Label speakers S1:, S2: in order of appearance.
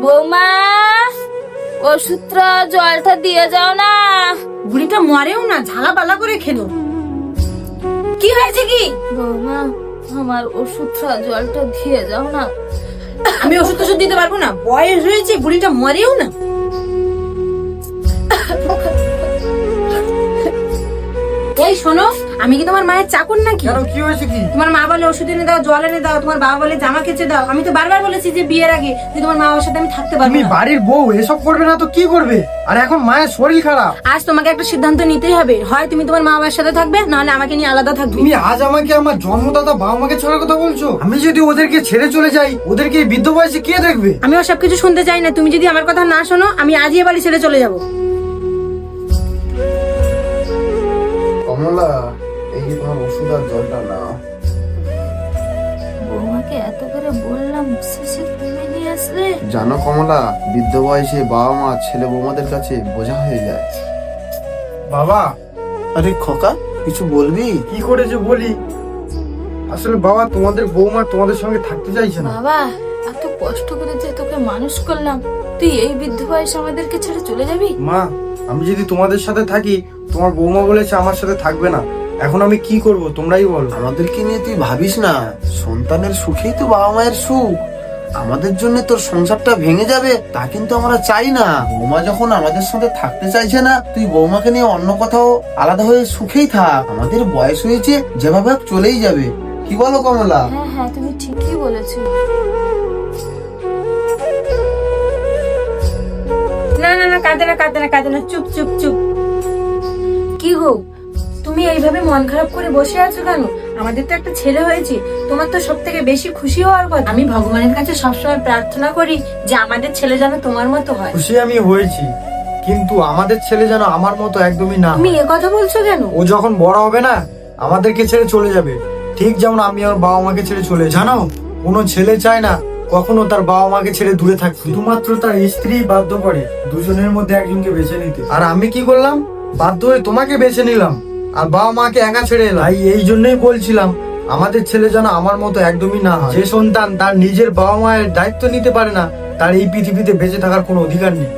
S1: বৌমা, ওষুধটা জলটা দিয়ে যাও না।
S2: বুড়িটা মরেও না, ঝালা পালা করে খেলো। কি হয়েছে কি?
S1: বৌমা, আমার ওষুধটা জলটা দিয়ে যাও না।
S2: আমি ওষুধ টষুধ দিতে পারবো না, বয়স হয়েছে, বুড়িটা মরেও না। এই শোনো, আমি কি তোমার মায়ের চাকর নাকি?
S3: কেন, কি হয়েছে কি?
S2: তোমার মা বলে ওষুধ এনে দাও, জল এনে দাও, তোমার বাবা বলে জামা কেচে দাও। আমি তো বারবার বলেছি যে বিয়ের আগে যে তোমার মা বাবার সাথে আমি থাকতে পারবো
S3: তুমি
S2: না।
S3: বাড়ির বউ, এসব করবে না তো কি করবে? আর এখন মায়ের শরীর খারাপ।
S2: আজ তোমাকে একটা সিদ্ধান্ত নিতেই হবে, হয় তুমি তোমার মা বাবার সাথে থাকবে, নাহলে আমাকে নিয়ে আলাদা থাকবে।
S3: তুমি আজ আমাকে আমার জন্মদাতা বাবা মাকে ছাড়ার কথা বলছো? আমি যদি ওদেরকে ছেড়ে চলে যাই, ওদেরকে এই বৃদ্ধ বয়সে কে দেখবে?
S2: আমি ওসব কিছু শুনতে চাই না। তুমি যদি আমার কথা না শোনো, আমি আজই এ বাড়ি ছেড়ে চলে যাবো।
S4: কমলা, এই যে তোমার ওষুধ আর জলটা নাও।
S1: বৌমাকে এত করে বললাম, শেষে তুমি নিয়ে আসলে।
S4: জানো কমলা, বৃদ্ধ বয়সে বাবা মা ছেলে বৌমাদের কাছে বোঝা হয়ে যায়।
S3: বাবা,
S4: আরে খোকা, কিছু বলবি?
S3: কি করে যে বলি, আসলে বাবা তোমাদের বৌমা তোমাদের সঙ্গে থাকতে চাইছে না।
S1: বাবা, এত কষ্ট করে যে তোকে মানুষ করলাম, তুই এই বৃদ্ধ বয়সে আমাদেরকে ছেড়ে চলে যাবি?
S3: মা, আমি যদি তোমাদের সাথে থাকি, তোমার বৌমা বলেছে আমার সাথে থাকবে না। এখন আমি কি করব তোমরাই বলো।
S4: আমাদেরকে নিয়ে তুই ভাবিস না, সন্তানের সুখেই তো বাবা মায়ের সুখ। আমাদের জন্য তোর সংসারটা ভেঙে যাবে তা কিন্তু আমরা চাই না। বৌমা যখন আমাদের সাথে থাকতে চাইছে না, তুই বৌমাকে নিয়ে অন্য কোথাও আলাদা হয়ে সুখেই থাক। আমাদের বয়স হয়েছে, যেভাবে হোক চলেই যাবে। কি বলো কমলা?
S1: হ্যাঁ হ্যাঁ, তুমি ঠিকই বলেছো।
S2: না না না, কাঁদে না, কাঁদে না, কাঁদে না, চুপ চুপ চুপ। কি গো, তুমি এইভাবে মন খারাপ করে বসে আছো কেন? আমাদের তো একটা ছেলে হয়েছে, তোমার তো সব থেকে বেশি খুশি হওয়ার কথা। আমি ভগবানের কাছে সবসময় প্রার্থনা করি যে আমাদের ছেলে যেন তোমার মতো হয়।
S3: খুশি আমি হয়েছি, কিন্তু আমাদের ছেলে যেন আমার মতো একদমই না
S2: তুমি
S3: হয়।
S2: এ কথা বলছো কেন?
S3: ও যখন বড় হবে না, আমাদেরকে ছেড়ে চলে যাবে, ঠিক যেমন আমি আমার বাবা মাকে ছেড়ে চলে যাই। জানো, কোনো ছেলে চায় না কখনো তার বাবা মাকে ছেড়ে দূরে থাকতে, শুধুমাত্র তার স্ত্রী বাধ্য করে দুজনের মধ্যে একজনকে বেছে নিতে। আর আমি কি করলাম? বাধ্য হয়ে তোমাকে বেছে নিলাম আর বাবা মাকে একা ছেড়ে এলাম। তাই এই জন্যই বলছিলাম, আমাদের ছেলে যেন আমার মতো একদমই না হয়। যে সন্তান তার নিজের বাবা মায়ের দায়িত্ব নিতে পারে না, তার এই পৃথিবীতে বেঁচে থাকার কোনো অধিকার নেই।